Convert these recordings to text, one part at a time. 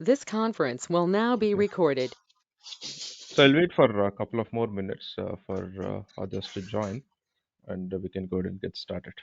This conference will now be Okay. recorded. So I'll wait for a couple of more minutes for others to join, and we can go ahead and get started.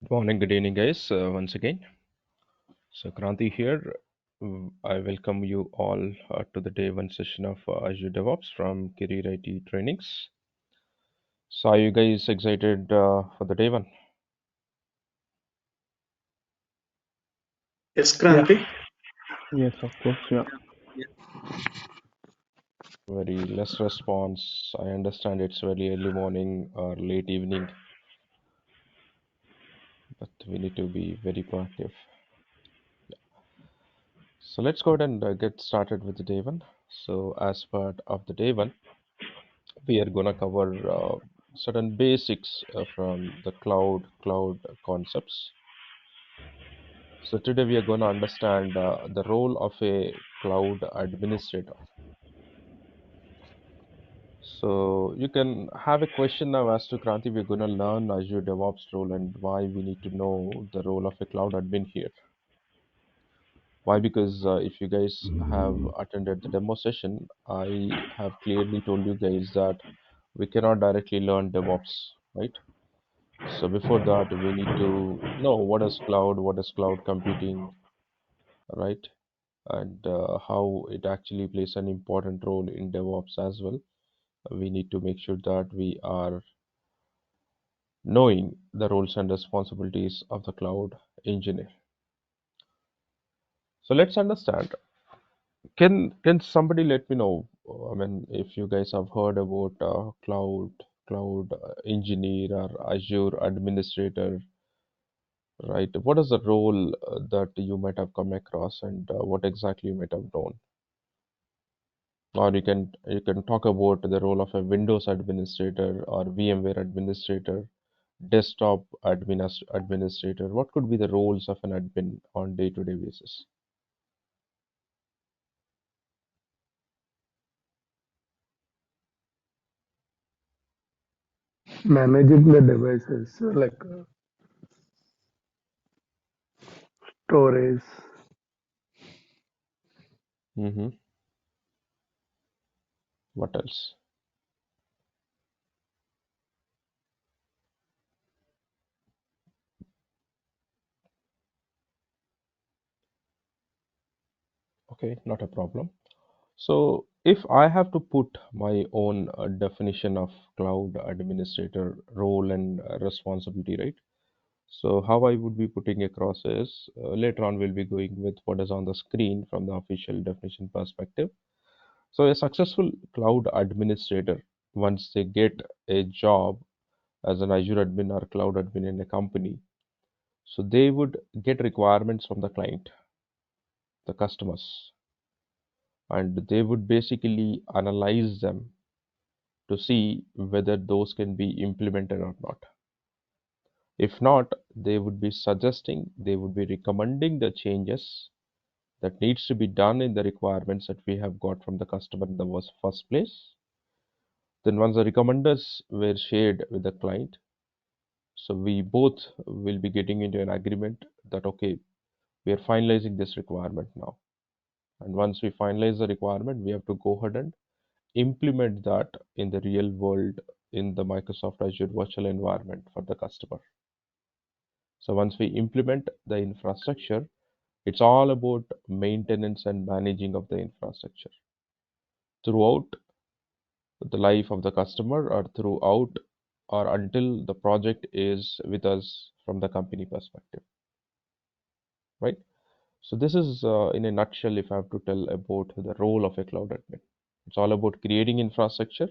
Morning, good evening, guys. Once again, so Kranti here. I welcome you all to the day one session of Azure Devops from Career IT Trainings. So, are you guys excited for the day one? Yes, Yeah, Kranti. yes, of course, yeah. Very less response. I understand it's very early morning or late evening, but we need to be very proactive. So, let's go ahead and get started with the day one. So, as part of the day one, we are going to cover certain basics from the cloud concepts. So today we are going to understand the role of a cloud administrator. So you can have a question now as to Kranti. We're going to learn Azure DevOps role and why we need to know the role of a cloud admin here. Why? Because if you guys have attended the demo session, I have clearly told you guys that we cannot directly learn DevOps, right? So before that, we need to know what is cloud computing, right? And how it actually plays an important role in DevOps as well. We need to make sure that we are knowing the roles and responsibilities of the cloud engineer. So let's understand. Can somebody let me know? I mean, if you guys have heard about cloud engineer or Azure administrator, right? What is the role that you might have come across, and what exactly you might have known? Or you can talk about the role of a Windows administrator or VMware administrator, desktop administrator. What could be the roles of an admin on day-to-day basis? Managing the devices like storage, Mm-hmm. What else? Okay, not a problem. So if I have to put my own definition of cloud administrator role and responsibility, right? So how I would be putting across is later on we'll be going with what is on the screen from the official definition perspective. So a successful cloud administrator, once they get a job as an Azure admin or cloud admin in a company, so they would get requirements from the client, the customers, and they would basically analyze them to see whether those can be implemented or not. If not, they would be suggesting, they would be recommending the changes that needs to be done in the requirements that we have got from the customer in the first place. Then once the recommenders were shared with the client, so we both will be getting into an agreement that okay, we are finalizing this requirement now. And once we finalize the requirement, we have to go ahead and implement that in the real world in the Microsoft Azure virtual environment for the customer. So once we implement the infrastructure, it's all about maintenance and managing of the infrastructure throughout the life of the customer or throughout or until the project is with us from the company perspective, right? So this is in a nutshell if I have to tell about the role of a cloud admin. It's all about creating infrastructure,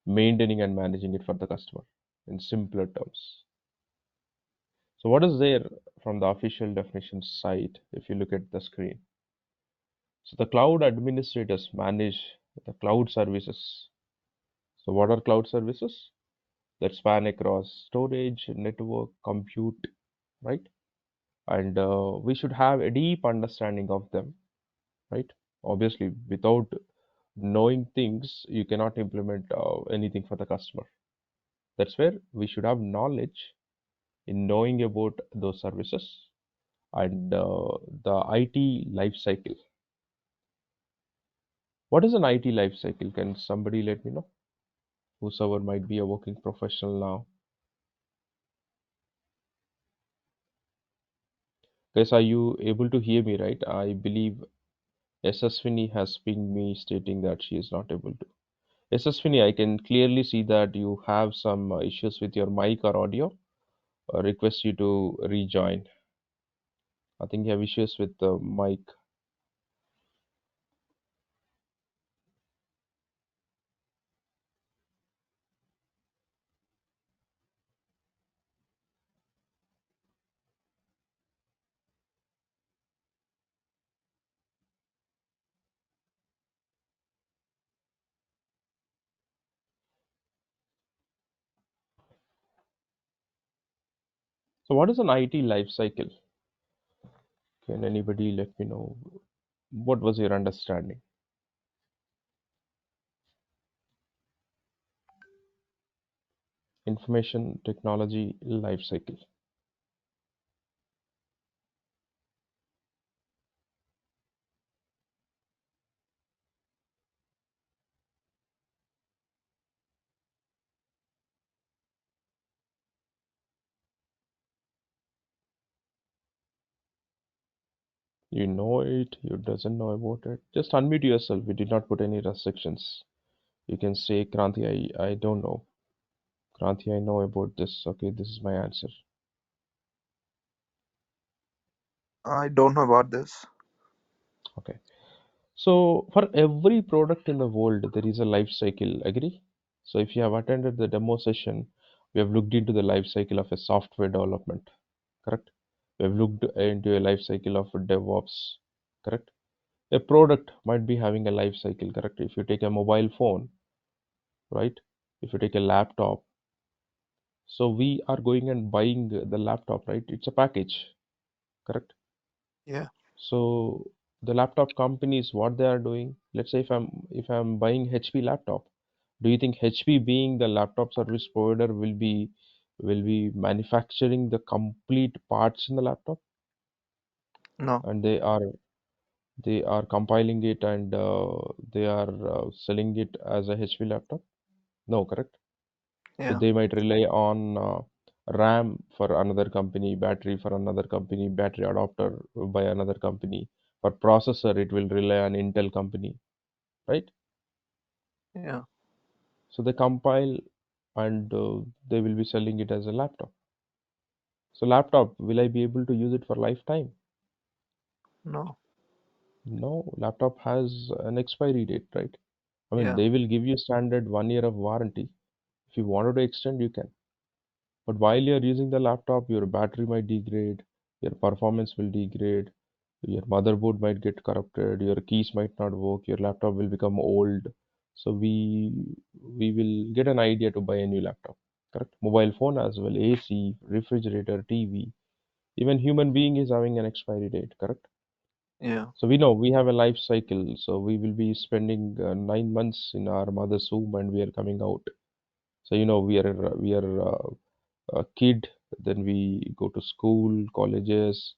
maintaining and managing it for the customer in simpler terms. So what is there from the official definition site if you look at the screen? So the cloud administrators manage the cloud services. So what are cloud services? That span across storage, network, compute, right? And we should have a deep understanding of them, right? Obviously, without knowing things, you cannot implement anything for the customer. That's where we should have knowledge in knowing about those services and the IT life cycle. What is an IT life cycle? Can somebody let me know? Whosoever might be a working professional now. Guys, are you able to hear me right? I believe Yashaswini has pinged me stating that she is not able to. Yashaswini, I can clearly see that you have some issues with your mic or audio. I request you to rejoin. I think you have issues with the mic. So, what is an IT life cycle? Can anybody let me know what was your understanding? Information technology life cycle. You know it, you doesn't know about it. Just unmute yourself. We did not put any restrictions. You can say, Kranti, I don't know. Kranti, I know about this. Okay, this is my answer. I don't know about this. Okay. So for every product in the world, there is a life cycle. Agree? So if you have attended the demo session, we have looked into the life cycle of a software development. Correct? We have looked into a life cycle of Devops. Correct? A product might be having a life cycle. Correct? If you take a mobile phone, right? If you take a laptop, so we are going and buying the laptop, right? It's a package. Correct? Yeah, So the laptop companies, what they are doing, let's say if I'm buying HP laptop, do you think HP being the laptop service provider will be manufacturing the complete parts in the laptop, no, and they are compiling it, and they are selling it as a HP laptop? No, correct? So yeah, they might rely on RAM for another company, battery for another company, battery adapter by another company. For processor, it will rely on Intel company, right? yeah, So they compile, and they will be selling it as a laptop. So laptop, will I be able to use it for lifetime? no, No, laptop has an expiry date, right? I mean, yeah, they will give you standard 1 year of warranty. If you wanted to extend, you can. But while you're using the laptop, your battery might degrade, your performance will degrade, your motherboard might get corrupted, your keys might not work, your laptop will become old. So we will get an idea to buy a new laptop. Correct? Mobile phone as well, AC, refrigerator, TV. Even human being is having an expiry date. Correct? yeah, So we know we have a life cycle. So we will be spending 9 months in our mother's womb, and we are coming out. So we are a kid, then we go to school, colleges,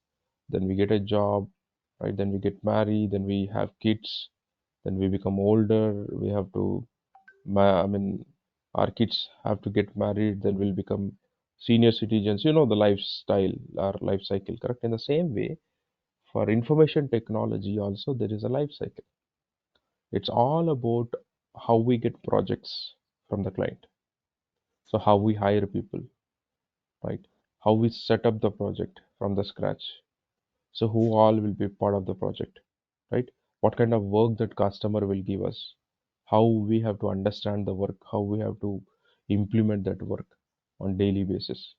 then we get a job, right? Then we get married, then we have kids, then we become older. We have to, I mean, our kids have to get married, then we'll become senior citizens. You know the lifestyle, our life cycle, correct? In the same way, for information technology, also there is a life cycle. It's all about how we get projects from the client. So how we hire people, right? How we set up the project from the scratch. So who all will be part of the project, right? What kind of work that customer will give us, how we have to understand the work, how we have to implement that work on daily basis.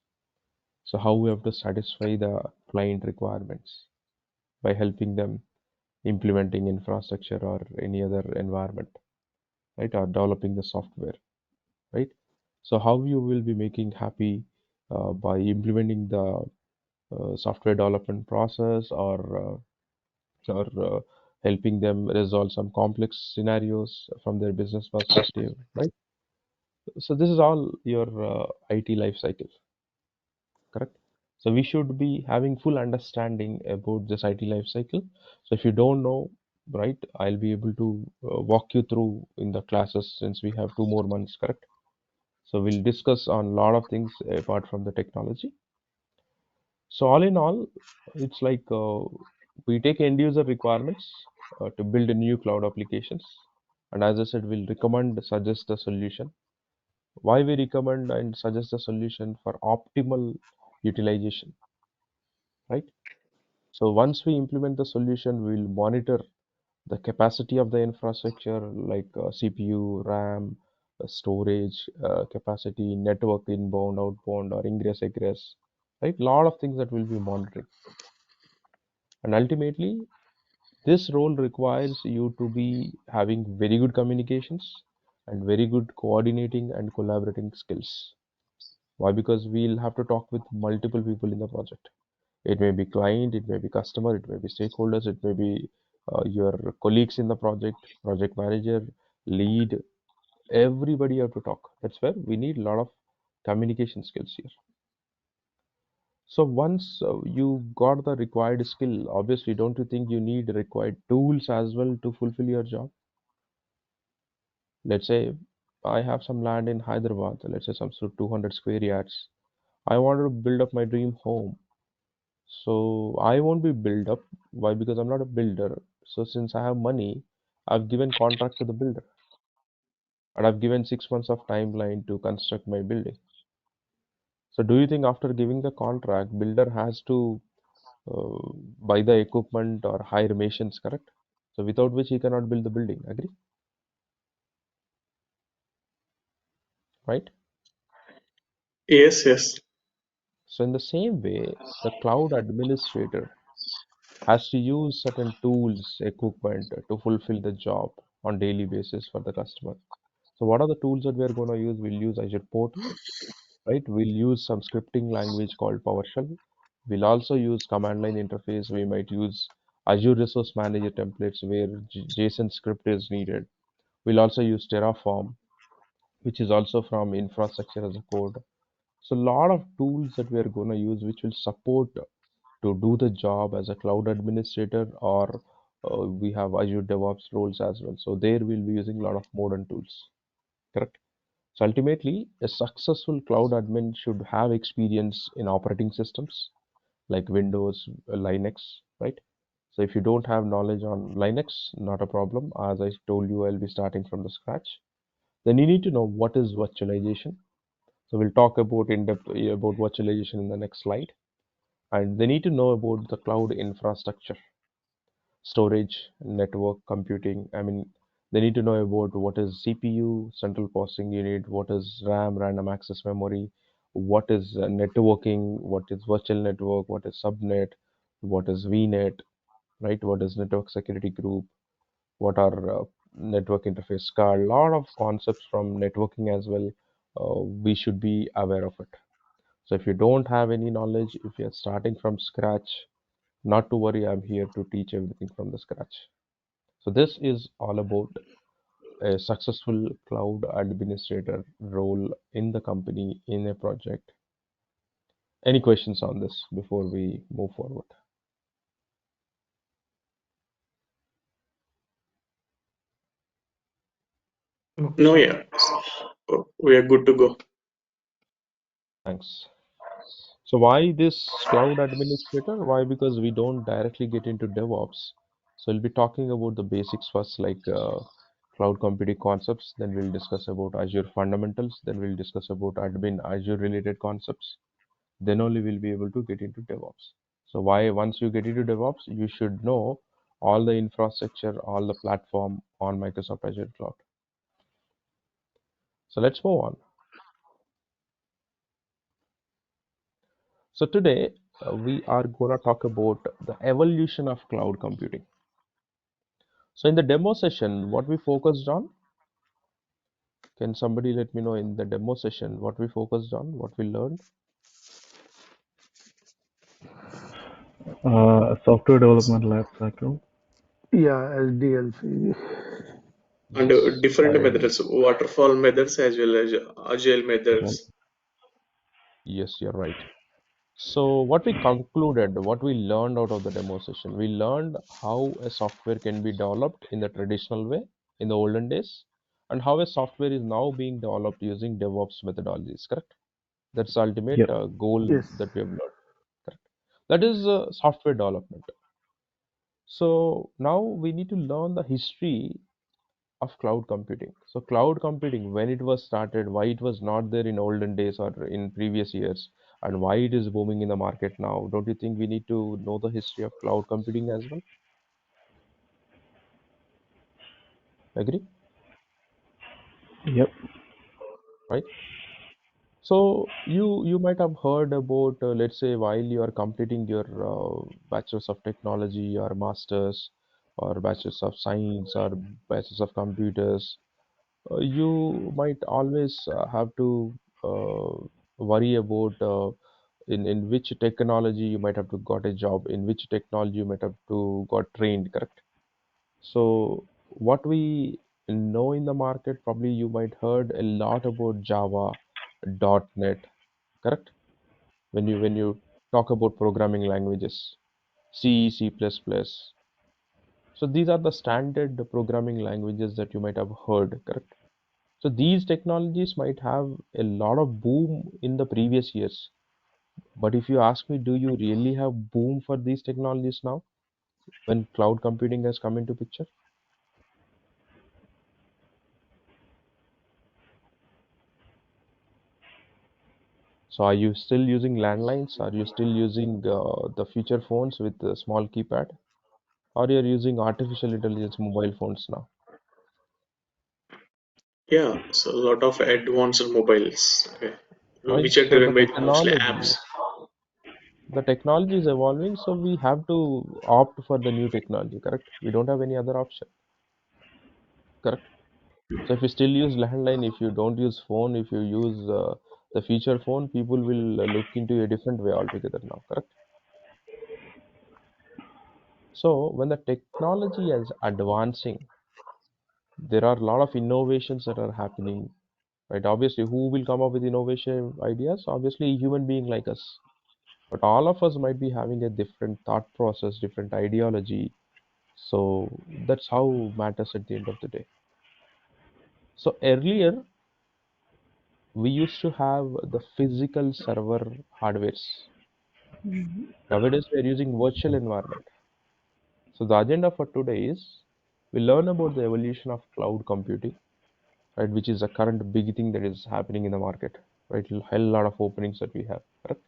So how we have to satisfy the client requirements by helping them implementing infrastructure or any other environment, right? Or developing the software, right? So how you will be making happy by implementing the software development process, or helping them resolve some complex scenarios from their business perspective, right? So this is all your IT life cycle, correct? So we should be having full understanding about this IT life cycle. So if you don't know, right, I'll be able to walk you through in the classes, since we have 2 more months, correct? So we'll discuss on a lot of things apart from the technology. So all in all, it's like we take end user requirements to build a new cloud applications, and as I said, we'll recommend, suggest a solution. Why we recommend and suggest a solution for optimal utilization, right? So once we implement the solution, we'll monitor the capacity of the infrastructure like CPU, RAM, storage capacity, network inbound, outbound, or ingress, egress, right? Lot of things that we'll be monitoring, and ultimately this role requires you to be having very good communications and very good coordinating and collaborating skills. Why? Because we'll have to talk with multiple people in the project. It may be client, it may be customer, it may be stakeholders, it may be your colleagues in the project, project manager, lead. Everybody have to talk. That's where we need a lot of communication skills here. So once you got the required skill, obviously, don't you think you need required tools as well to fulfill your job? Let's say I have some land in Hyderabad, let's say some 200 square yards. I want to build up my dream home. So I won't be build up. Why? Because I'm not a builder. So since I have money, I've given contract to the builder, and I've given 6 months of timeline to construct my building. So do you think after giving the contract, builder has to uh, buy the equipment or hire machines, correct? So without which he cannot build the building. Agree? Right? Yes, yes. So in the same way, the cloud administrator has to use certain tools, equipment to fulfill the job on daily basis for the customer. So what are the tools that we are going to use? We'll use Azure Portal, right? We'll use some scripting language called PowerShell. We'll also use command line interface. We might use Azure Resource Manager templates where JSON script is needed. We'll also use Terraform, which is also from infrastructure as a code. So a lot of tools that we are going to use which will support to do the job as a cloud administrator, or we have Azure Devops roles as well. So there we'll be using a lot of modern tools. Correct. So ultimately, a successful cloud admin should have experience in operating systems like Windows, Linux, right? So if you don't have knowledge on Linux, not a problem. As I told you, I'll be starting from the scratch. Then you need to know what is virtualization. So we'll talk about in depth about virtualization in the next slide. And they need to know about the cloud infrastructure, storage, network, computing. I mean, they need to know about what is CPU, central processing unit, what is RAM, random access memory, what is networking, what is virtual network, what is subnet, what is VNet, right? What is network security group, what are network interface card. A lot of concepts from networking as well. We should be aware of it. So if you don't have any knowledge, if you're starting from scratch, not to worry, I'm here to teach everything from the scratch. So this is all about a successful cloud administrator role in the company in a project. Any questions on this before we move forward? Okay, No, sir. yeah. We are good to go. Thanks. So why this cloud administrator? Why? Because we don't directly get into DevOps. So we'll be talking about the basics first, like cloud computing concepts. Then we'll discuss about Azure fundamentals. Then we'll discuss about admin Azure related concepts. Then only we'll be able to get into DevOps. So why once you get into DevOps, you should know all the infrastructure, all the platform on Microsoft Azure Cloud. So let's move on. So today we are going to talk about the evolution of cloud computing. So in the demo session, what we focused on, can somebody let me know in the demo session what we focused on, what we learned? Software development life cycle. Yeah, SDLC. And Yes, different and methods, waterfall methods as well as agile well, methods. yes, you're right. So what we concluded, what we learned out of the demo session, we learned how a software can be developed in the traditional way in the olden days, and how a software is now being developed using DevOps methodologies, correct? That's the ultimate Yep. goal Yes. that we have learned, correct? That is software development. So now we need to learn the history of cloud computing. So cloud computing, when it was started, why it was not there in olden days or in previous years, and why it is booming in the market now. Don't you think we need to know the history of cloud computing as well? Agree? Yep. Right? So you might have heard about, let's say, while you are completing your bachelor's of technology or masters or bachelor's of science or bachelor's of computers, you might always have to worry about in which technology you might have to got a job, in which technology you might have to got trained, correct? So what we know in the market, probably you might heard a lot about Java, .NET, correct? When you talk about programming languages, C, C++. So these are the standard programming languages that you might have heard, correct? So these technologies might have a lot of boom in the previous years. But if you ask me, do you really have boom for these technologies now when cloud computing has come into picture? So are you still using landlines? Are you still using the feature phones with the small keypad? Or you're using artificial intelligence mobile phones now? Yeah, so a lot of advanced mobiles, okay, Right? which are So driven by mostly apps. the technology is evolving, so we have to opt for the new technology, correct? We don't have any other option, correct? So if you still use landline, if you don't use phone, if you use the feature phone, people will look into a different way altogether now, correct? So when the technology is advancing, there are a lot of innovations that are happening, right? Obviously, who will come up with innovation ideas? Obviously, a human being like us. But all of us might be having a different thought process, different ideology. So that's how matters at the end of the day. So earlier, we used to have the physical server hardwares. Nowadays, we are using virtual environment. So the agenda for today is we learn about the evolution of cloud computing, right, which is a current big thing that is happening in the market, right? A hell lot of openings that we have, correct?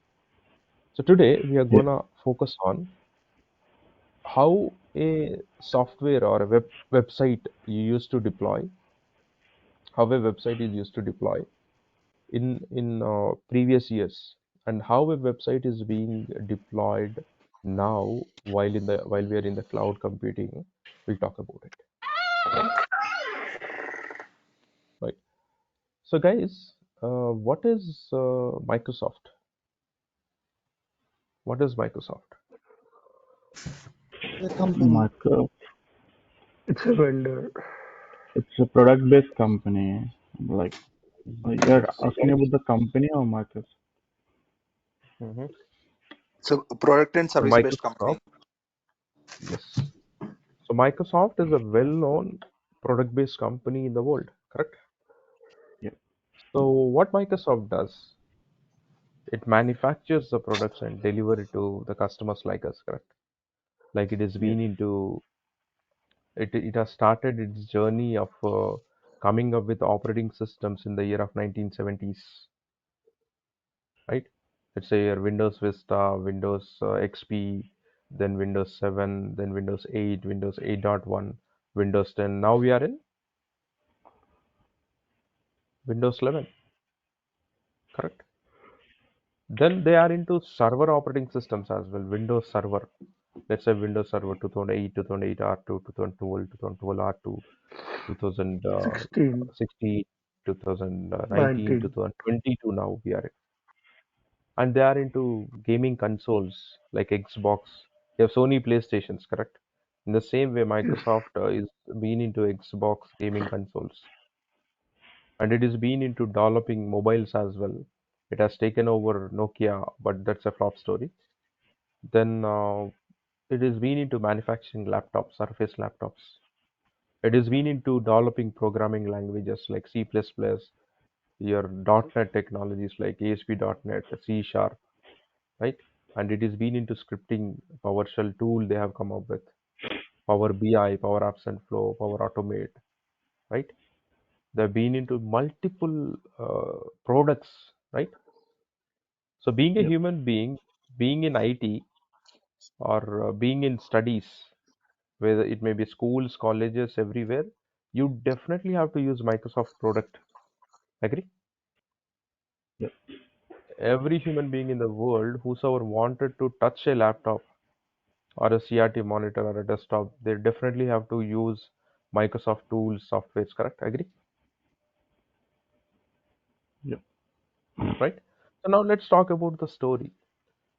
So today we are Yep. gonna focus on how a software or a website you used to deploy, how a website is used to deploy in previous years, and how a website is being deployed now while we are in the cloud computing. We'll talk about it, right? So guys, what is Microsoft? What is Microsoft? The company. Micro, It's a vendor. it's a product-based company. Like, you're So asking guys, about the company or market? mhm. It's a product and So service based Microsoft, company. yes. So Microsoft is a well-known product-based company in the world, correct? Yep. So what Microsoft does, it manufactures the products and deliver it to the customers like us, correct? Like it has Yep. been into it has started its journey of coming up with operating systems in the year of 1970s, right? Let's say your Windows Vista, Windows XP, then Windows 7, then Windows 8, Windows 8.1, Windows 10. Now we are in Windows 11, correct? Then they are into server operating systems as well. Windows Server. Let's say Windows Server 2008, 2008 R2, 2012, 2012 R2, 16, 2016, 2019, 19. 2022 now we are in. And they are into gaming consoles like Xbox. You have Sony PlayStations, correct? In the same way, Yes. Microsoft is been into Xbox gaming consoles, and it is been into developing mobiles as well. It has taken over Nokia, but that's a flop story. Then it has been into manufacturing laptops, Surface laptops. It has been into developing programming languages like C++, your .NET technologies like ASP.NET, C Sharp, right? and it is been into scripting. PowerShell tool they have come up with, Power BI, Power Apps and Flow, Power Automate, right? They've been into multiple products, right? So being a Yep. human being, being in IT or being in studies, whether it may be schools, colleges, everywhere, you definitely have to use Microsoft product. Agree? Yep. Every human being in the world, whosoever wanted to touch a laptop or a CRT monitor or a desktop, they definitely have to use Microsoft tools, softwares, correct? Agree? Yep. Right? So now let's talk about the story.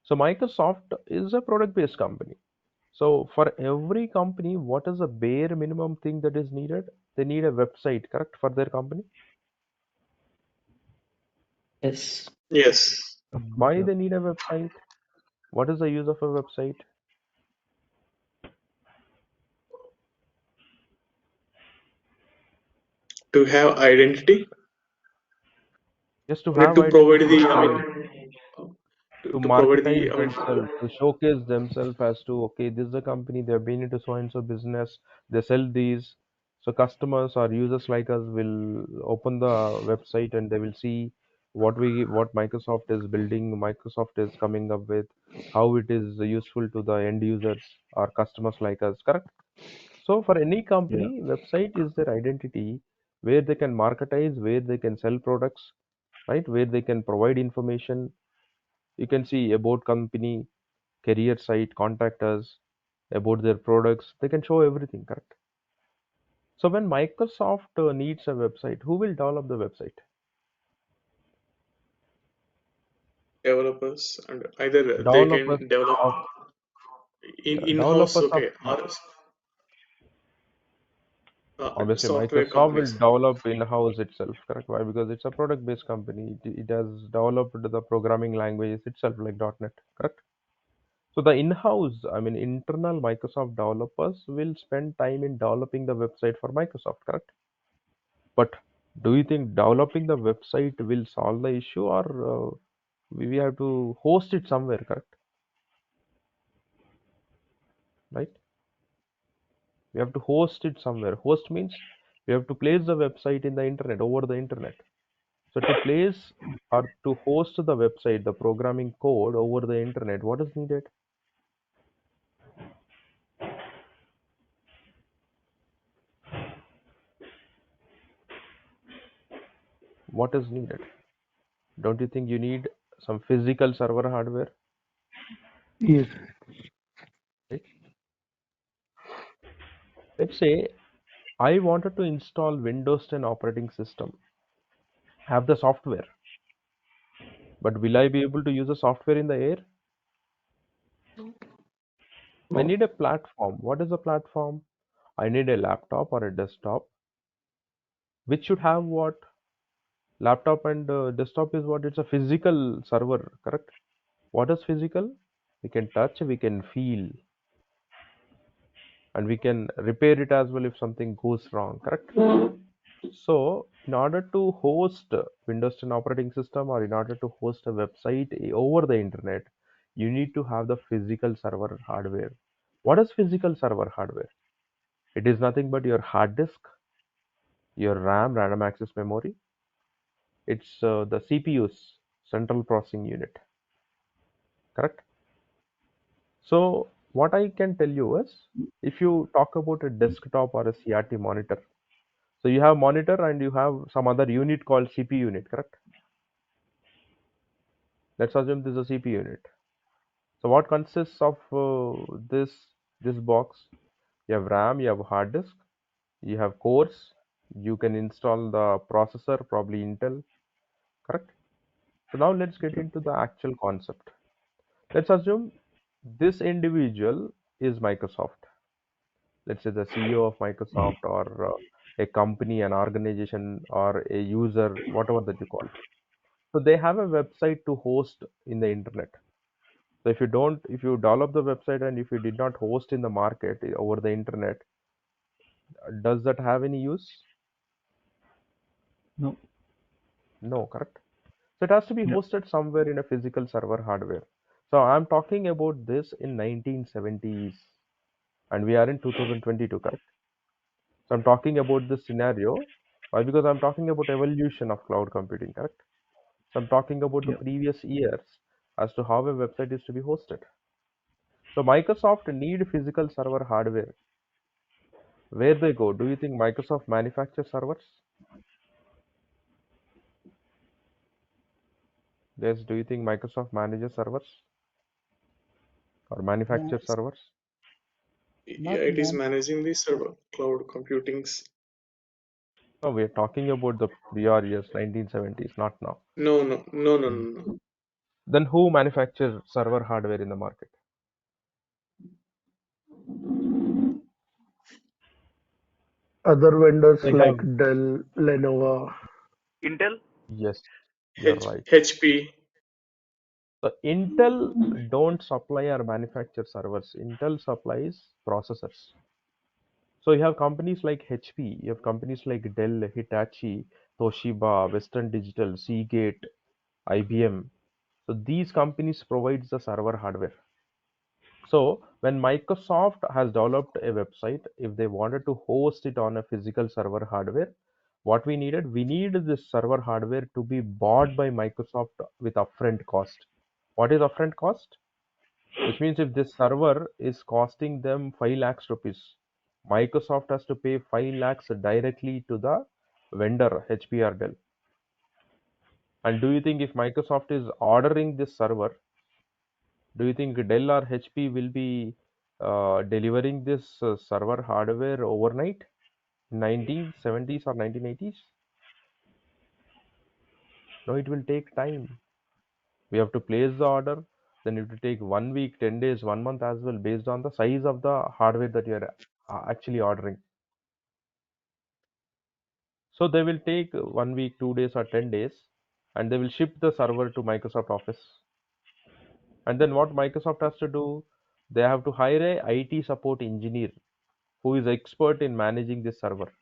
So Microsoft is a product-based company. So for every company, what is the bare minimum thing that is needed? They need a website, correct, for their company? Yes. Yes. Of course. Why Yep. they need a website? What is the use of a website? To have identity, Just to I mean, have to provide identity, the, I to mean, to to provide the, marketize I mean, themselves, to showcase themselves as to, okay, this is a company, they've been into so and so business, they sell these. So customers or users like us will open the website and they will see what Microsoft is building, Microsoft is coming up with, how it is useful to the end users or customers like us, correct? So for any Yeah. company, website is their identity where they can marketize, where they can sell products, right? Where they can provide information. You can see about company, career site, contact us, about their products. They can show everything, correct? So when Microsoft needs a website, who will develop the website? developers, and either they Developers can develop of in yeah, in-house, developers of okay, or obviously software Microsoft will companies. develop in-house itself, correct? Why? Because it's a product-based company. It has developed the programming languages itself, like .NET, correct? So the in-house, I mean internal Microsoft developers will spend time in developing the website for Microsoft, correct? But do you think developing the website will solve the issue, or we have to host it somewhere, correct? Right? We have to host it somewhere. Host means we have to place the website in the internet, over the internet. So to place or to host the website, the programming code over the internet, what is needed? What is needed? Don't you think you need some physical server hardware? Yes. Right? Let's say I wanted to install Windows 10 operating system, have the software, but will I be able to use the software in the air? I No. need a platform. What is a platform? I need a laptop or a desktop, which should have what? Laptop and desktop is what? It's a physical server, correct? What is physical? We can touch, we can feel, and we can repair it as well if something goes wrong, correct? So, in order to host Windows 10 operating system or in order to host a website over the internet, you need to have the physical server hardware. What is physical server hardware? It is nothing but your hard disk, your RAM, random access memory. It's the CPU's central processing unit, correct? So, what I can tell you is if you talk about a desktop or a CRT monitor, so you have monitor and you have some other unit called CPU unit, correct? Let's assume this is a CPU unit. So what consists of this box? You have RAM, you have hard disk, you have cores. You can install the processor, probably Intel, correct? So now let's get into the actual concept. Let's assume this individual is Microsoft. Let's say the CEO of Microsoft or a company, an organization, or a user, whatever that you call. So they have a website to host in the internet. So if you develop the website and if you did not host in the market over the internet, does that have any use? No. No, correct? So it has to be Yep. hosted somewhere in a physical server hardware. So I'm talking about this in 1970s, and we are in 2022, correct? So I'm talking about this scenario. Why? Because I'm talking about evolution of cloud computing, correct? So I'm talking about the Yeah. previous years as to how a website is to be hosted. So Microsoft need physical server hardware. Where they go? Do you think Microsoft manufactures servers? Yes. Do you think Microsoft manages servers or Uh, manufactures servers? Yeah, not it is man. managing the server cloud computings. No, we're talking about the prior years, 1970s, not now. No, no, no, no, no, no. Then who manufactures server hardware in the market? Other vendors They like have, Dell, Lenovo. Intel. yes, you're right. HP. So Intel don't supply or manufacture servers. Intel supplies processors. So you have companies like HP, you have companies like Dell, Hitachi, Toshiba, Western Digital, Seagate, IBM. So these companies provides the server hardware. So when Microsoft has developed a website, if they wanted to host it on a physical server hardware, what we needed this server hardware to be bought by Microsoft with upfront cost. What is upfront cost? Which means if this server is costing them 5 lakhs rupees, Microsoft has to pay 5 lakhs directly to the vendor, HP or Dell. And do you think if Microsoft is ordering this server, do you think Dell or HP will be delivering this server hardware overnight, 1970s or 1980s? No, it will take time. We have to place the order, then it will take 1 week, 10 days, 1 month as well, based on the size of the hardware that you are actually ordering. So they will take 1 week, 2 days, or 10 days, and they will ship the server to Microsoft Office. And then what Microsoft has to do, they have to hire a IT support engineer who is expert in managing this server.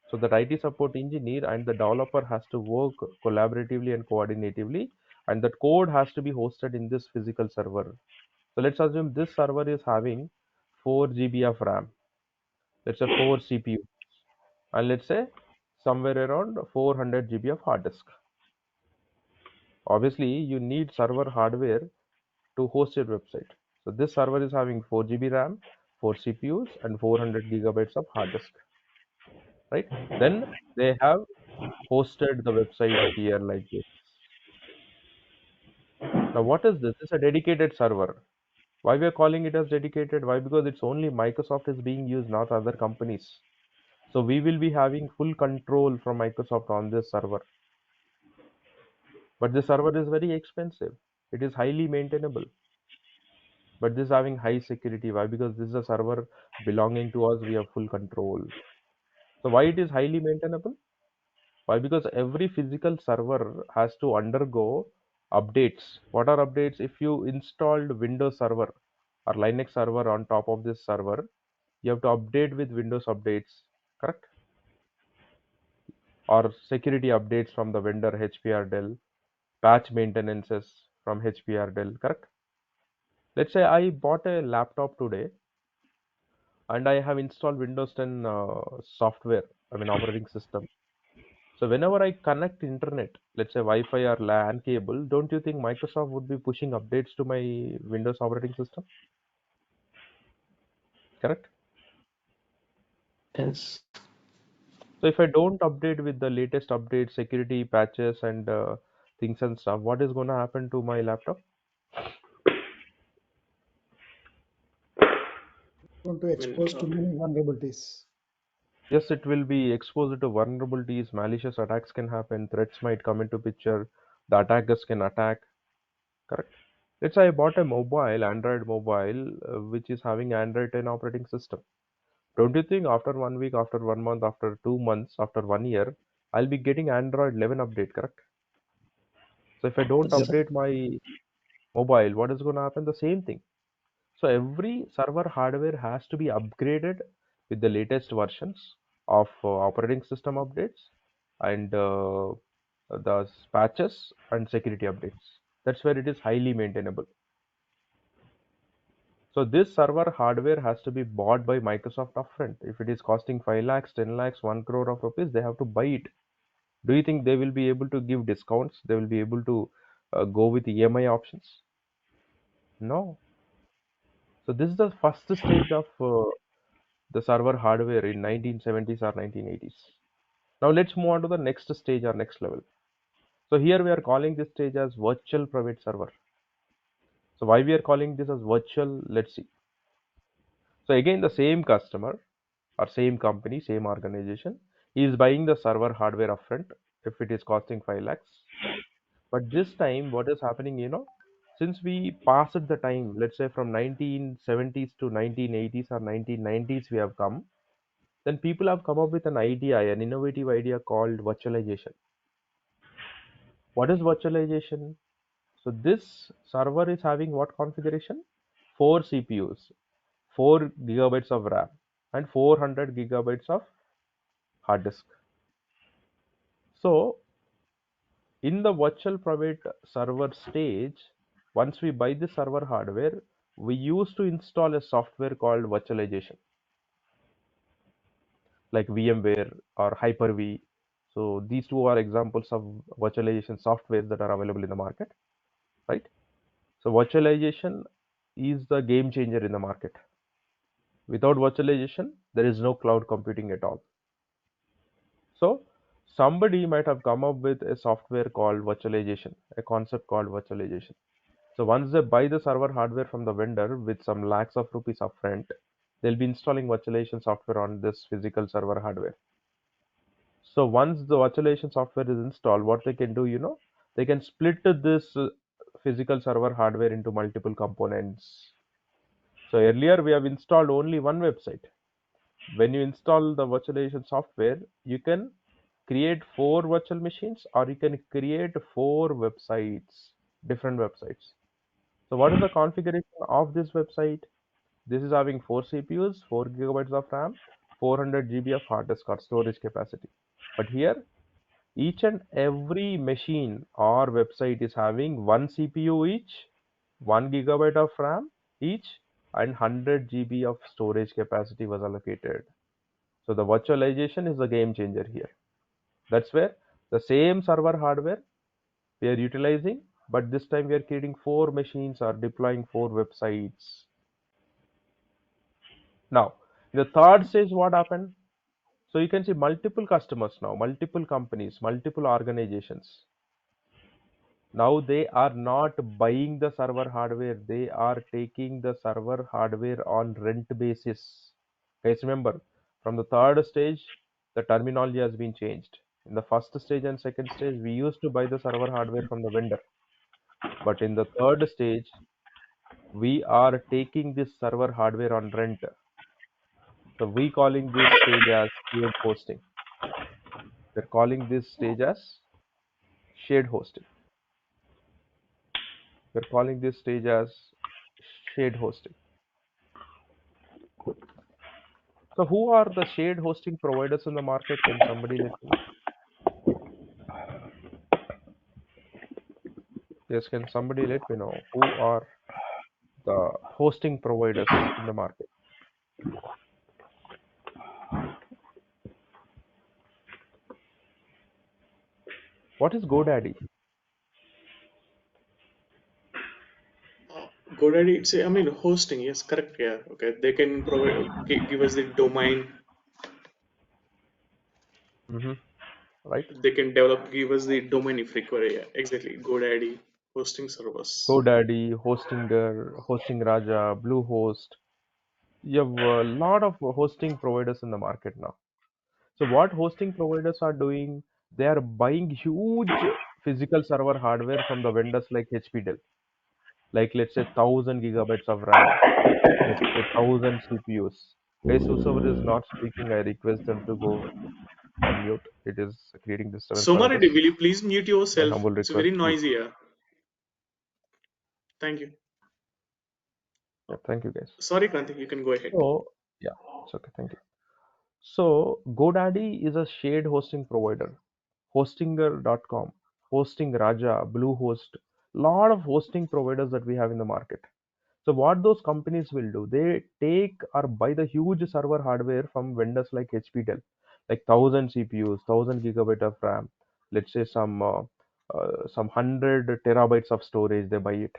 So the IT support engineer and the developer has to work collaboratively and coordinatively, and that code has to be hosted in this physical server. So let's assume this server is having 4 GB of RAM. Let's say 4 CPU, and let's say somewhere around 400 GB of hard disk. Obviously, you need server hardware to host your website. So this server is having 4 GB RAM, 4 CPUs, and 400 gigabytes of hard disk, right? Then they have hosted the website here like this. Now, what is this? It's a dedicated server. Why we are calling it as dedicated? Why? Because it's only Microsoft is being used, not other companies. So we will be having full control from Microsoft on this server. But the server is very expensive. It is highly maintainable. But this is having high security. Why? Because this is a server belonging to us. We have full control. So why it is highly maintainable? Why? Because every physical server has to undergo updates. What are updates? If you installed Windows Server or Linux server on top of this server, you have to update with Windows updates, correct? Or security updates from the vendor HP or Dell, patch maintenances from HP or Dell, correct? Let's say I bought a laptop today and I have installed Windows 10 software, I mean operating system. So whenever I connect internet, let's say Wi-Fi or LAN cable, don't you think Microsoft would be pushing updates to my Windows operating system? Correct? Yes. So if I don't update with the latest updates, security patches and things and stuff, what is going to happen to my laptop? Going to I mean, expose to many vulnerabilities. Yes, it will be exposed to vulnerabilities, malicious attacks can happen, threats might come into picture, the attackers can attack, correct? Let's say I bought a mobile, Android mobile, which is having Android 10 operating system. Don't you think after 1 week, after 1 month, after 2 months, after 1 year, I'll be getting Android 11 update, correct? So if I don't Yes, Yep. sir. update my mobile, what is going to happen? The same thing. So every server hardware has to be upgraded with the latest versions of operating system updates and the patches and security updates. That's where it is highly maintainable. So this server hardware has to be bought by Microsoft upfront. If it is costing 5 lakhs, 10 lakhs, 1 crore of rupees, they have to buy it. Do you think they will be able to give discounts? They will be able to go with EMI options? No. So this is the first stage of the server hardware in 1970s or 1980s. Now let's move on to the next stage or next level. So here we are calling this stage as virtual private server. So why we are calling this as virtual? Let's see. So again, the same customer or same company, same organization is buying the server hardware upfront if it is costing 5 lakhs. But this time, what is happening, since we passed the time, let's say from 1970s to 1980s or 1990s, we have come, then people have come up with an idea, an innovative idea called virtualization. What is virtualization? So this server is having what configuration? 4 CPUs, 4 gigabytes of RAM, and 400 gigabytes of hard disk. So in the virtual private server stage, once we buy the server hardware, we used to install a software called virtualization, like VMware or Hyper-V. So these two are examples of virtualization software that are available in the market, right? So virtualization is the game changer in the market. Without virtualization, there is no cloud computing at all. So somebody might have come up with a software called virtualization, a concept called virtualization. So once they buy the server hardware from the vendor with some lakhs of rupees upfront, they'll be installing virtualization software on this physical server hardware. So once the virtualization software is installed, what they can do, they can split this physical server hardware into multiple components. So earlier we have installed only one website. When you install the virtualization software, you can create 4 virtual machines or you can create 4 websites, different websites. So what is the configuration of this website? This is having 4 CPUs, 4 gigabytes of RAM, 400 GB of hard disk or storage capacity. But here, each and every machine or website is having 1 CPU each, 1 gigabyte of RAM each, and 100 GB of storage capacity was allocated. So the virtualization is the game changer here. That's where the same server hardware we are utilizing, but this time we are creating 4 machines or deploying 4 websites. Now, in the third stage, what happened? So you can see multiple customers now, multiple companies, multiple organizations. Now they are not buying the server hardware, they are taking the server hardware on rent basis. Guys, remember, from the third stage, the terminology has been changed. In the first stage and second stage, we used to buy the server hardware from the vendor. But in the third stage, we are taking this server hardware on rent. So we calling this stage as shared hosting. We're calling this stage as shared hosting. We're calling this stage as shared hosting. So who are the shared hosting providers in the market? Can somebody let me know? Yes, can somebody let me know who are the hosting providers in the market? What is GoDaddy? GoDaddy, I mean, hosting, yes, correct, yeah. Okay, they can provide, give us the domain, Mm-hmm. Right? they can develop, give us the domain if required, yeah, exactly. GoDaddy, hosting service. GoDaddy, Hostinger, Hosting Raja, Bluehost. You have a lot of hosting providers in the market now. So what hosting providers are doing, they are buying huge physical server hardware from the vendors like HP Dell, like let's say 1000 gigabytes of RAM, let's say 1000 CPUs. Guys, whosoever is not speaking, I request them to go on mute. It is creating disturbance for Somareddy, others. will you please mute My yourself? humble It's request, very please. noisy, yeah. Thank you. Yeah, thank you, guys. Sorry, Kranti, you can go ahead. So yeah, it's okay. Thank you. So GoDaddy is a shared hosting provider. Hostinger.com, Hosting Raja, Bluehost, lot of hosting providers that we have in the market. So what those companies will do, they take or buy the huge server hardware from vendors like HP Dell, like 1000 CPUs, 1000 GB of RAM, let's say some 100 TB of storage, they buy it,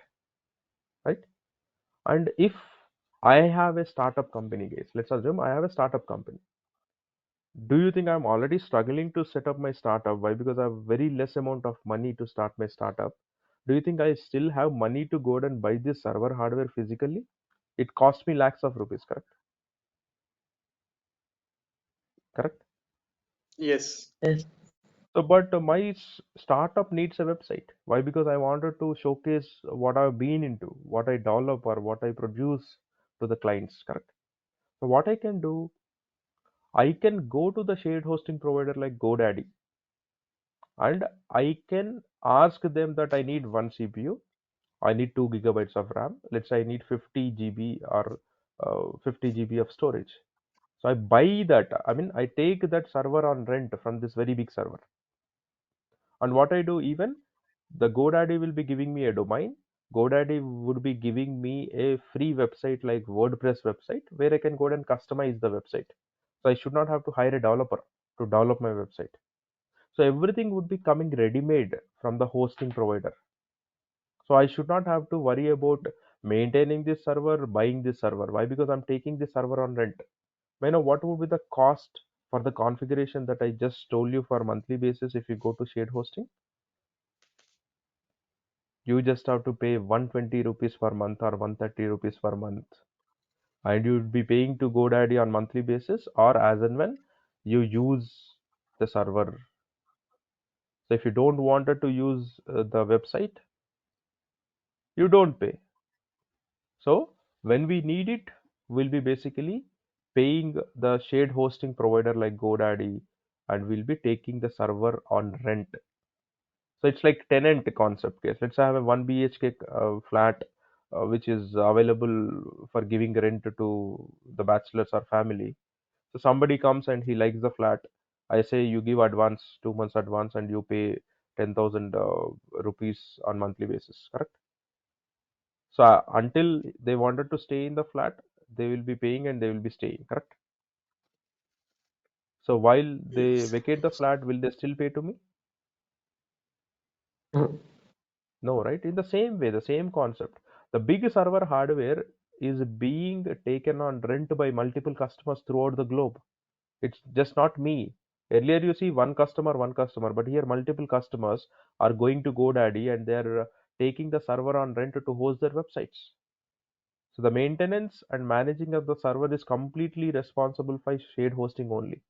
right? And if I have a startup company, guys, let's assume I have a startup company. Do you think I'm already struggling to set up my startup? Why? Because I have very less amount of money to start my startup. Do you think I still have money to go out and buy this server hardware physically? It cost me lakhs of rupees, correct? Correct. Yes. Yes. So, but my startup needs a website. Why? Because I wanted to showcase what I've been into, what I develop or what I produce to the clients, correct? So, what I can do, I can go to the shared hosting provider like GoDaddy, and I can ask them that I need one CPU, I need 2 GB of RAM. Let's say I need 50 GB or 50 GB of storage. So I buy that. I mean, I take that server on rent from this very big server. And what I do, even the GoDaddy will be giving me a domain. GoDaddy would be giving me a free website like WordPress website where I can go and customize the website. So I should not have to hire a developer to develop my website. So everything would be coming ready-made from the hosting provider. So I should not have to worry about maintaining this server, buying this server. Why? Because I'm taking this server on rent. May I know what would be the cost for the configuration that I just told you for monthly basis if you go to shared hosting? You just have to pay 120 rupees per month or 130 rupees per month. And you would be paying to GoDaddy on monthly basis or as and when you use the server. So if you don't wanted to use the website, you don't pay. So when we need it, we'll be basically paying the shared hosting provider like GoDaddy, and we'll be taking the server on rent. So it's like tenant concept case. Let's say I have a 1 BHK flat which is available for giving rent to the bachelors or family. So somebody comes and he likes the flat. I say you give advance, 2 months advance, and you pay 10,000 rupees on monthly basis. Correct? So until they wanted to stay in the flat, they will be paying and they will be staying, correct? So while they Yes. vacate the flat, will they still pay to me? Mm. No, right? In the same way, the same concept. The big server hardware is being taken on rent by multiple customers throughout the globe. It's just not me. Earlier, you see one customer, but here multiple customers are going to GoDaddy and they're taking the server on rent to host their websites. So the maintenance and managing of the server is completely responsible for shared hosting only.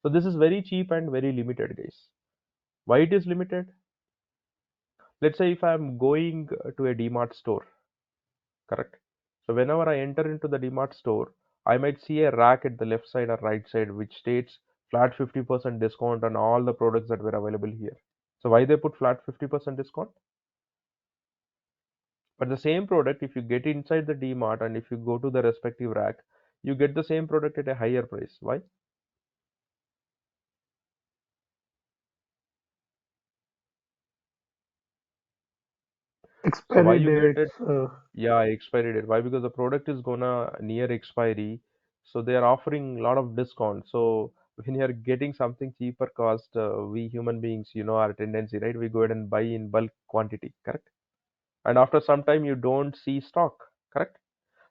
So this is very cheap and very limited, guys. Why it is limited? Let's say if I'm going to a DMart store, correct? So whenever I enter into the DMart store, I might see a rack at the left side or right side which states flat 50% discount on all the products that were available here. So why they put flat 50% discount? But the same product, if you get inside the DMart and if you go to the respective rack, you get the same product at a higher price. Why? So why Expiry you get dates. it? Yeah, expiry date. Why? Because the product is gonna near expiry, so they are offering a lot of discount. So when you are getting something cheaper cost, we human beings, our tendency, right? We go ahead and buy in bulk quantity, correct? And after some time, you don't see stock, correct?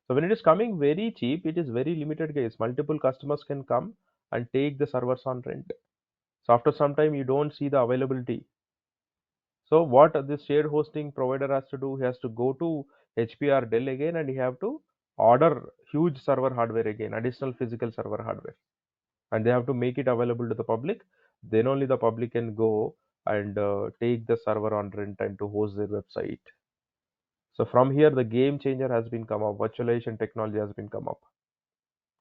So when it is coming very cheap, it is very limited, guys. Multiple customers can come and take the servers on rent. So after some time, you don't see the availability. So what this shared hosting provider has to do, he has to go to HPR Dell again and he have to order huge server hardware again, additional physical server hardware. And they have to make it available to the public. Then only the public can go and take the server on rent and to host their website. So from here, the game changer has been come up. Virtualization technology has been come up.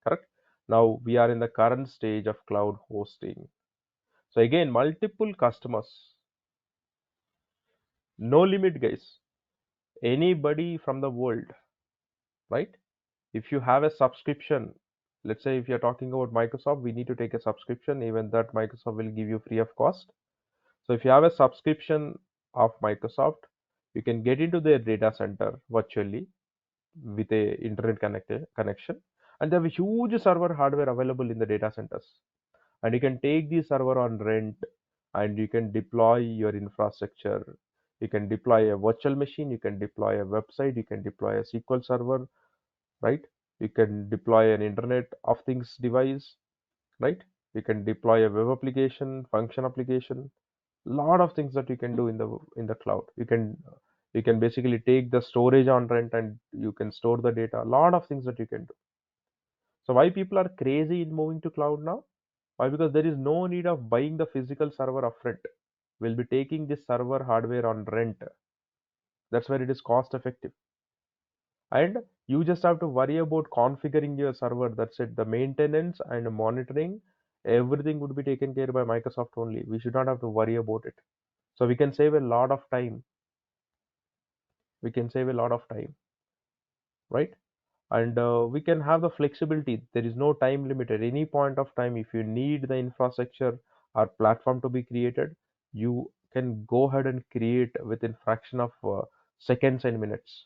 Correct? Now we are in the current stage of cloud hosting. So again, multiple customers, no limit, guys. Anybody from the world, right? If you have a subscription, let's say if you're talking about Microsoft, we need to take a subscription, even that Microsoft will give you free of cost. So if you have a subscription of Microsoft, you can get into their data center virtually, with a internet connection, and they have a huge server hardware available in the data centers, and you can take the server on rent, and you can deploy your infrastructure. You can deploy a virtual machine, you can deploy a website, you can deploy a SQL server, right? You can deploy an internet of things device, right? You can deploy a web application, function application, lot of things that you can do in the cloud. You can basically take the storage on rent and you can store the data. A lot of things that you can do. So why people are crazy in moving to cloud now? Why? Because there is no need of buying the physical server upfront. We'll be taking this server hardware on rent. That's where it is cost effective. And you just have to worry about configuring your server. That's it. The maintenance and monitoring, everything would be taken care by Microsoft only. We should not have to worry about it. So we can save a lot of time. We can save a lot of time, right? And we can have the flexibility. There is no time limit. At any point of time, if you need the infrastructure or platform to be created, you can go ahead and create within fraction of seconds and minutes.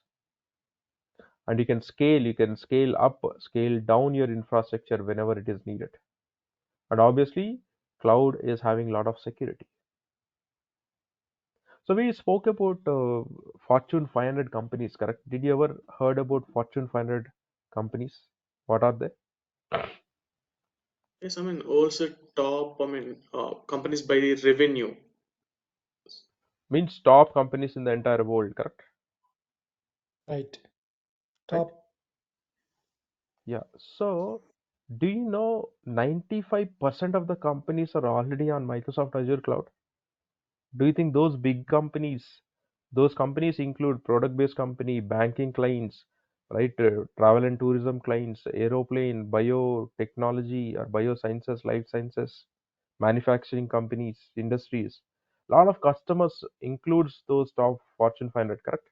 And you can scale up, scale down your infrastructure whenever it is needed. And obviously cloud is having a lot of security. So we spoke about Fortune 500 companies, correct? Did you ever heard about Fortune 500 companies? What are they? Yes, I mean also top. I mean companies by the revenue. Means top companies in the entire world, correct? Right. Right? Top. Yeah. So do you know 95% of the companies are already on Microsoft Azure cloud? Do you think those companies include product-based company, banking clients, right? Travel and tourism clients, aeroplane, biotechnology or biosciences, life sciences, manufacturing companies, industries. A lot of customers includes those top Fortune 500, correct?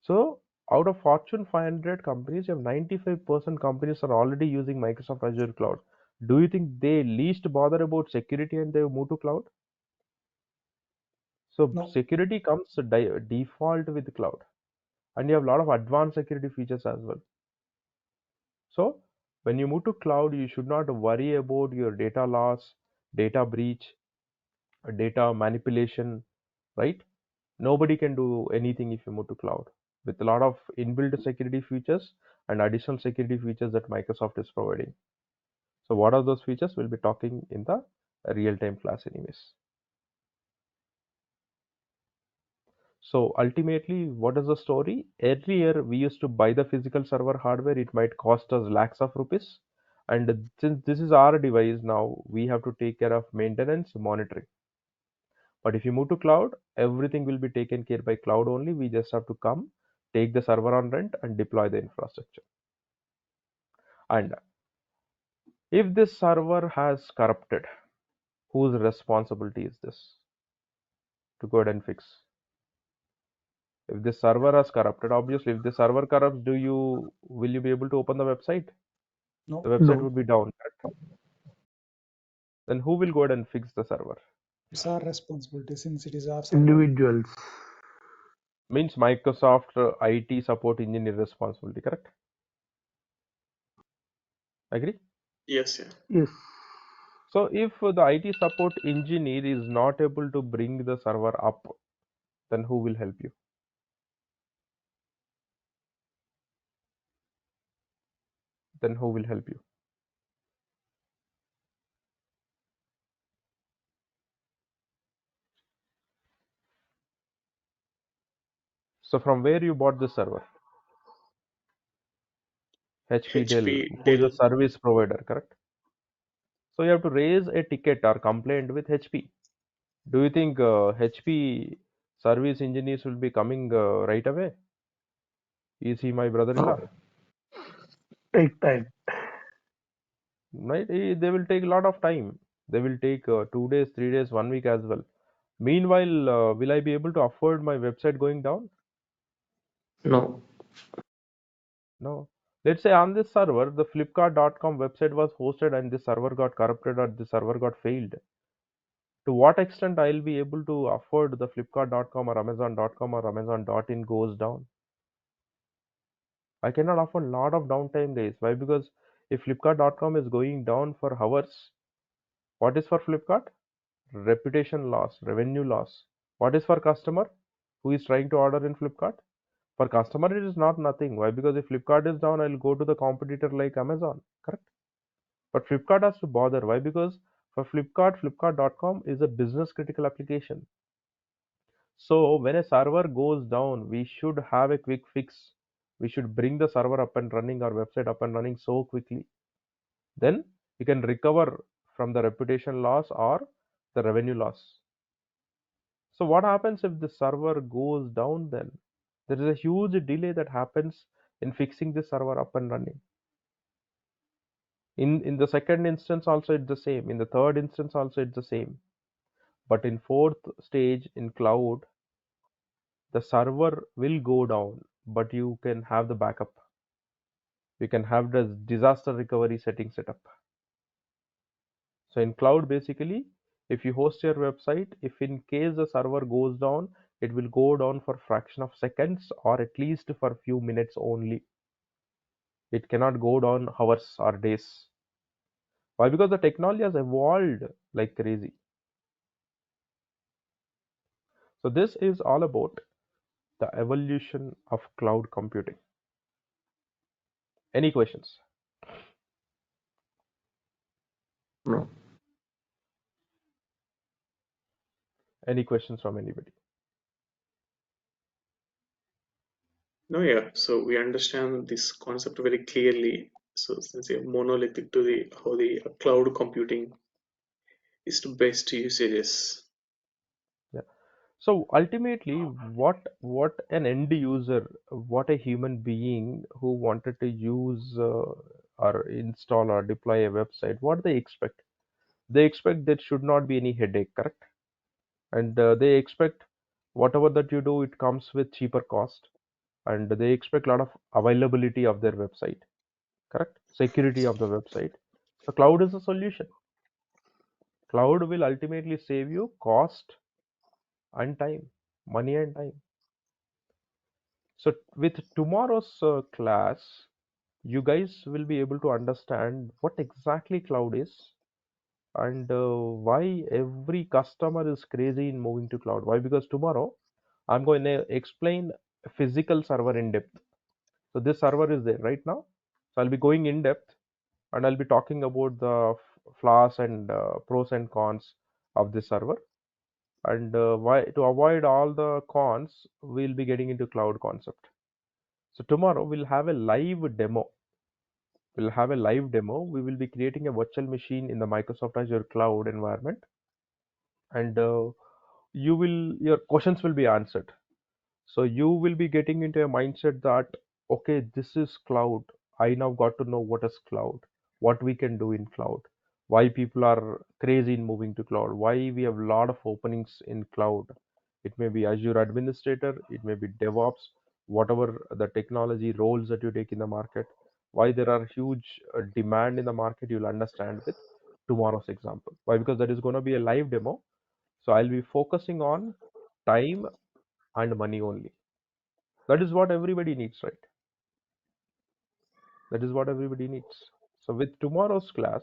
So out of Fortune 500 companies, you have 95% companies are already using Microsoft Azure cloud. Do you think they least bother about security and they move to cloud? So No. security comes default with cloud, and you have a lot of advanced security features as well. So when you move to cloud, you should not worry about your data loss, data breach, or data manipulation, right? Nobody can do anything if you move to cloud with a lot of inbuilt security features and additional security features that Microsoft is providing. So what are those features? We'll be talking in the real-time class anyways. So ultimately, what is the story? Earlier, we used to buy the physical server hardware. It might cost us lakhs of rupees. And since this is our device now, we have to take care of maintenance, monitoring. But if you move to cloud, everything will be taken care by cloud only. We just have to come, take the server on rent, and deploy the infrastructure. And if this server has corrupted, whose responsibility is this to go ahead and fix? If the server has corrupted, obviously, if the server corrupts, will you be able to open the website? The No. website No. would be down, correct? Then who will go ahead and fix the server? It's our responsibility since it is our server. Individuals. Means Microsoft IT support engineer responsibility, correct? Agree? Yes, yeah. Yes. So if the IT support engineer is not able to bring the server up, then who will help you? Then who will help you? So from where you bought the server? HP Dell, HP, who is a Dell. service provider, correct? So you have to raise a ticket or complaint with HP. Do you think HP service engineers will be coming right away? Is he my brother-in-law? Take time. Right? They will take a lot of time. They will take 2 days, 3 days, 1 week as well. Meanwhile, will I be able to afford my website going down? No. No. Let's say on this server, the Flipkart.com website was hosted and the server got corrupted or the server got failed. To what extent I'll be able to afford the Flipkart.com or Amazon.com or Amazon.in goes down? I cannot offer a lot of downtime days. Why? Because if Flipkart.com is going down for hours, what is for Flipkart? Reputation loss, revenue loss. What is for customer who is trying to order in Flipkart? For customer, it is not nothing. Why? Because if Flipkart is down, I'll go to the competitor like Amazon. Correct? But Flipkart has to bother. Why? Because for Flipkart, Flipkart.com is a business critical application. So when a server goes down, we should have a quick fix. We should bring the server up and running, our website up and running so quickly. Then we can recover from the reputation loss or the revenue loss. So what happens if the server goes down then? There is a huge delay that happens in fixing the server up and running. In the second instance also it's the same. In the third instance also it's the same. But in fourth stage in cloud, the server will go down, but you can have the backup. You can have the disaster recovery setting set up. So in cloud, basically, if you host your website, if in case the server goes down, it will go down for fraction of seconds or at least for a few minutes only. It cannot go down hours or days. Why? Because the technology has evolved like crazy. So this is all about the evolution of cloud computing. Any questions? No. Any questions from anybody? No, yeah. So we understand this concept very clearly. So since you're monolithic to the how the cloud computing is the best usages. Yeah. So ultimately, what an end user, what a human being who wanted to use or install or deploy a website, what they expect? They expect there should not be any headache, correct? And they expect whatever that you do, it comes with cheaper cost, and they expect a lot of availability of their website, correct? Security of the website. So cloud is a solution. Cloud will ultimately save you cost and time, money and time. So with tomorrow's class, you guys will be able to understand what exactly cloud is and why every customer is crazy in moving to cloud. Why? Because tomorrow I'm going to explain a physical server in depth. So this server is there right now. So I'll be going in depth and I'll be talking about the flaws and pros and cons of this server. And why, to avoid all the cons, we'll be getting into cloud concept. So tomorrow we'll have a live demo. We'll have a live demo. We will be creating a virtual machine in the Microsoft Azure cloud environment, and your questions will be answered. So you will be getting into a mindset that, okay, this is cloud. I now got to know what is cloud, what we can do in cloud, why people are crazy in moving to cloud, why we have a lot of openings in cloud. It may be Azure administrator, it may be DevOps, whatever the technology roles that you take in the market, why there are huge demand in the market, you'll understand with tomorrow's example. Why? Because that is going to be a live demo. So I'll be focusing on time and money only. That is what everybody needs, right? That is what everybody needs. So with tomorrow's class,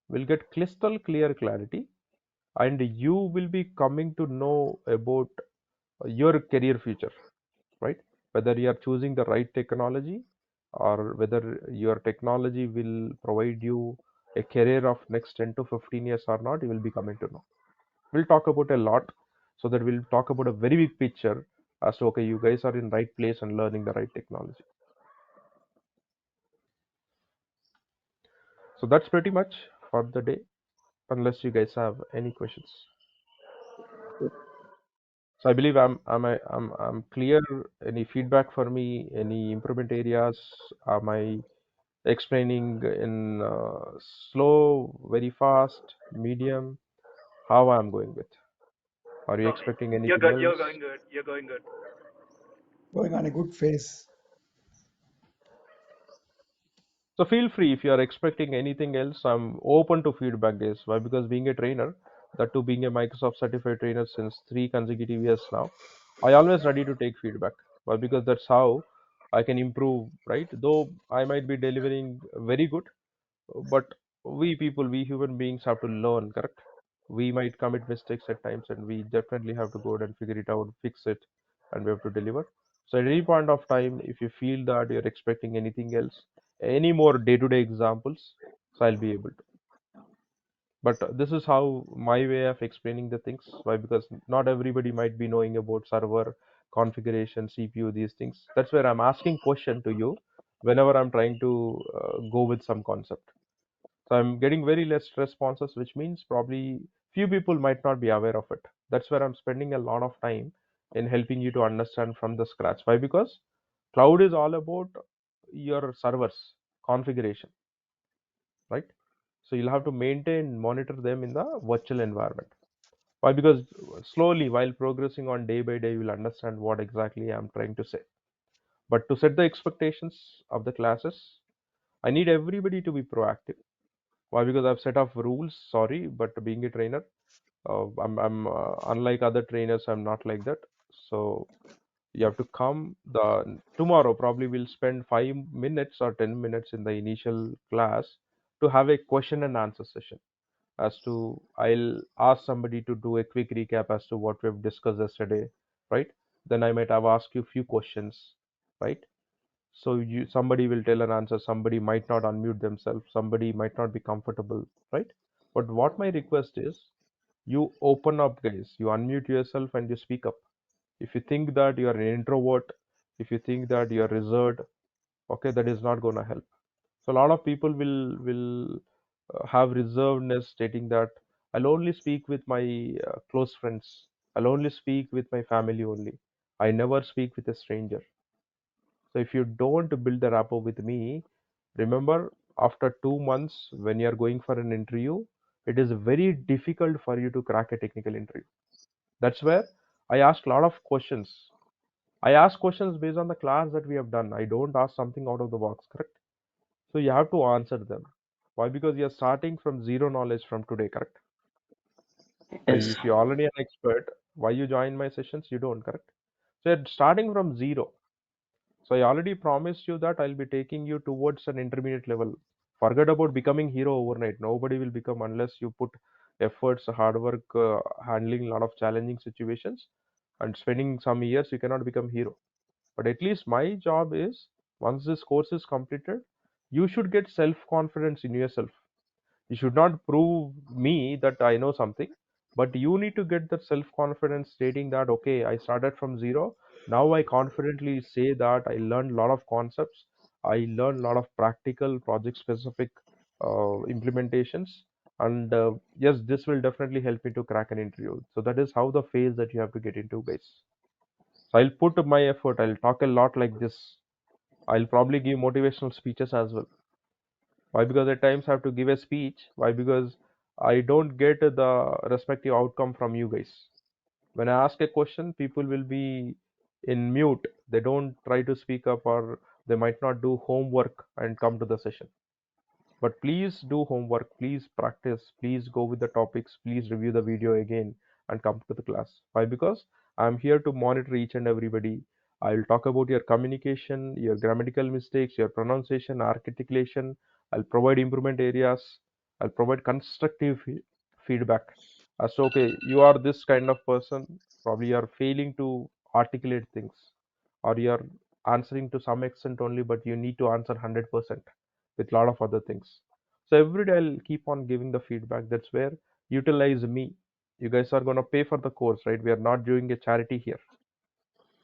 we'll get crystal clear clarity, and you will be coming to know about your career future, right? Whether you are choosing the right technology or whether your technology will provide you a career of next 10 to 15 years or not, you will be coming to know. We'll talk about a lot, so that we'll talk about a very big picture as to, okay, you guys are in right place and learning the right technology. So that's pretty much for the day, unless you guys have any questions. So I believe I'm clear. Any feedback for me? Any improvement areas? Am I explaining in slow, very fast, medium? How I'm going with? Are you No, expecting you're anything good. You're else? going good. You're going good. Going on a good phase. So feel free if you are expecting anything else. I'm open to feedback, guys. Why? Because being a trainer, that too being a Microsoft certified trainer since 3 consecutive years now, I always ready to take feedback. Why? Because that's how I can improve, right? Though I might be delivering very good, but we people, we human beings have to learn, correct? We might commit mistakes at times, and we definitely have to go out and figure it out, fix it, and we have to deliver. So at any point of time, if you feel that you're expecting anything else, any more day-to-day examples, so I'll be able to. But this is how my way of explaining the things. Why? Because not everybody might be knowing about server configuration, CPU, these things. That's where I'm asking question to you whenever I'm trying to go with some concept. So I'm getting very less responses, which means probably few people might not be aware of it. That's where I'm spending a lot of time in helping you to understand from the scratch. Why? Because cloud is all about your servers configuration, right? So you'll have to maintain, monitor them in the virtual environment. Why? Because slowly, while progressing on day by day, you will understand what exactly I'm trying to say. But to set the expectations of the classes, I need everybody to be proactive. Why? Because I've set up rules. Sorry, but being a trainer, I'm unlike other trainers. I'm not like that. So you have to come the tomorrow. Probably we'll spend 5 minutes or 10 minutes in the initial class to have a question and answer session. As to I'll ask somebody to do a quick recap as to what we've discussed yesterday, right? Then I might have asked you a few questions, right? So you somebody will tell an answer, somebody might not unmute themselves, somebody might not be comfortable, right? But what my request is, you open up, guys. You unmute yourself and you speak up. If you think that you are an introvert, if you think that you are reserved, okay, that is not going to help. So a lot of people will have reservedness, stating that I'll only speak with my close friends. I'll only speak with my family only. I never speak with a stranger. So if you don't build the rapport with me, remember, after 2 months, when you're going for an interview, it is very difficult for you to crack a technical interview. That's where I ask a lot of questions. I ask questions based on the class that we have done. I don't ask something out of the box, correct? So you have to answer them. Why? Because you're starting from zero knowledge from today, correct? So Yes. if you're already an expert, why you join my sessions? You don't, correct? So you're starting from zero. So I already promised you that I'll be taking you towards an intermediate level. Forget about becoming hero overnight. Nobody will become unless you put efforts, hard work, handling a lot of challenging situations, and spending some years. You cannot become hero. But at least my job is, once this course is completed, you should get self confidence in yourself. You should not prove me that I know something, but you need to get that self confidence, stating that okay, I started from zero. Now I confidently say that I learned a lot of concepts. I learned a lot of practical project specific implementations, and yes, this will definitely help me to crack an interview. So that is how the phase that you have to get into, guys. So I'll put my effort. I'll talk a lot like this. I'll probably give motivational speeches as well. Why? Because at times I have to give a speech. Why? Because I don't get the respective outcome from you guys. When I ask a question, people will be in mute. They don't try to speak up, or they might not do homework and come to the session. But please do homework, please practice, please go with the topics, please review the video again and come to the class. Why? Because I'm here to monitor each and everybody. I'll talk about your communication, your grammatical mistakes, your pronunciation, articulation. I'll provide improvement areas. I'll provide constructive feedback as to okay, you are this kind of person, probably you are failing to articulate things, or you're answering to some extent only, but you need to answer 100% with a lot of other things. So every day I'll keep on giving the feedback. That's where utilize me. You guys are gonna pay for the course, right? We are not doing a charity here,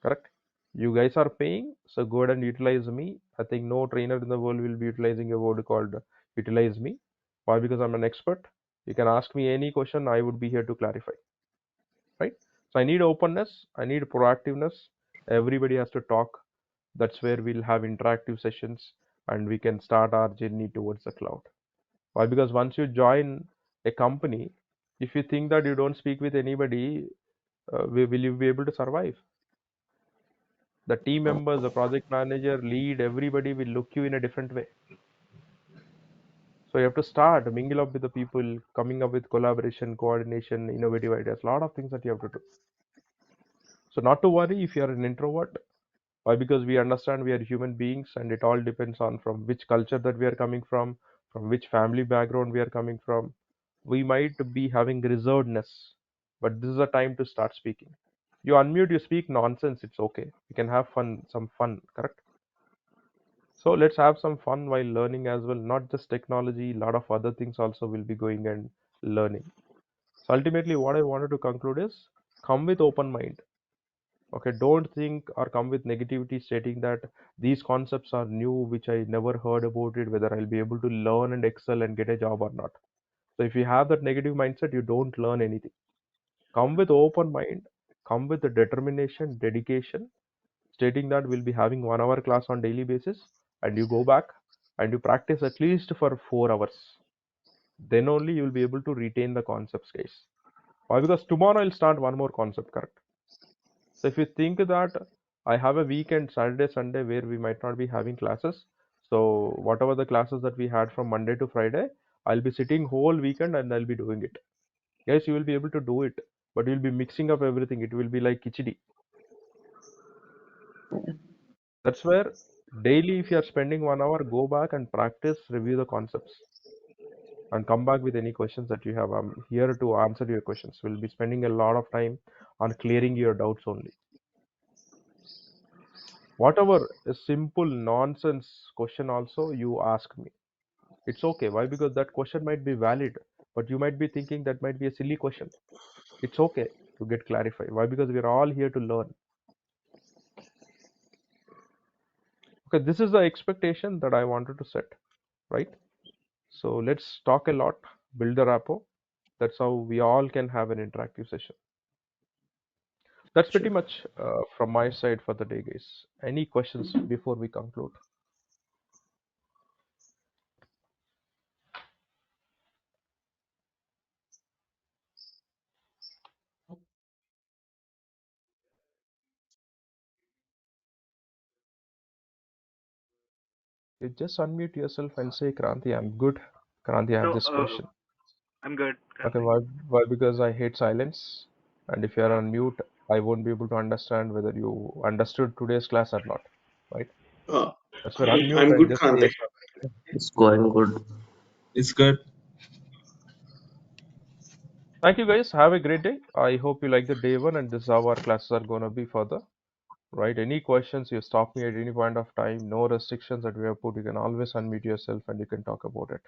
correct? You guys are paying, so go ahead and utilize me. I think no trainer in the world will be utilizing a word called utilize me. Why? Because I'm an expert. You can ask me any question, I would be here to clarify, right? So I need openness, I need proactiveness. Everybody has to talk. That's where we'll have interactive sessions and we can start our journey towards the cloud. Why? Because once you join a company, if you think that you don't speak with anybody, will you be able to survive? The team members, the project manager, lead, everybody will look you in a different way. So you have to start mingle up with the people, coming up with collaboration, coordination, innovative ideas, a lot of things that you have to do. So not to worry if you are an introvert. Why? Because we understand we are human beings, and it all depends on from which culture that we are coming from which family background we are coming from. We might be having reservedness, but this is a time to start speaking. You unmute, you speak nonsense, it's okay. We can have fun, some fun, correct? So let's have some fun while learning as well. Not just technology, a lot of other things also will be going and learning. So ultimately, what I wanted to conclude is come with open mind. Okay, don't think or come with negativity stating that these concepts are new, which I never heard about it, whether I'll be able to learn and excel and get a job or not. So if you have that negative mindset, you don't learn anything. Come with open mind, come with the determination, dedication, stating that we'll be having 1 hour class on daily basis, and you go back and you practice at least for 4 hours. Then only you will be able to retain the concepts, guys. Why? Because tomorrow I'll start one more concept, correct? So if you think that I have a weekend, Saturday, Sunday, where we might not be having classes, so whatever the classes that we had from Monday to Friday, I'll be sitting whole weekend and I'll be doing it. Yes, you will be able to do it, but you'll be mixing up everything. It will be like khichdi. That's where daily, if you are spending 1 hour, go back and practice, review the concepts, and come back with any questions that you have. I'm here to answer your questions. We'll be spending a lot of time on clearing your doubts only. Whatever a simple nonsense question also you ask me. It's okay. Why? Because that question might be valid, but you might be thinking that might be a silly question. It's okay to get clarified. Why? Because we're all here to learn. Okay, this is the expectation that I wanted to set, right? So let's talk a lot, build a rapport. That's how we all can have an interactive session. That's pretty Sure. much from my side for the day, guys. Any questions before we conclude? You just unmute yourself and say, Kranti, I'm good. Kranti, I have No, this question. I'm good, Okay, Karthik. why? Because I hate silence. And if you are Uh, on mute, I won't be able to understand whether you understood today's class or not. Right? Uh, That's where unmute I'm and good, just say Kranti. yes or no. It's going good. It's good. Thank you guys. Have a great day. I hope you like the day one and this is how our classes are gonna be further. Right? Any questions, you stop me at any point of time. No restrictions that we have put. You can always unmute yourself and you can talk about it.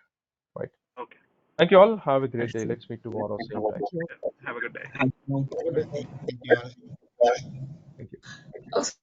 Right? okay. Thank you all. Have a great day. Let's meet tomorrow, same time. Yeah. Have a good day. Thank you. Thank you all. Thank you.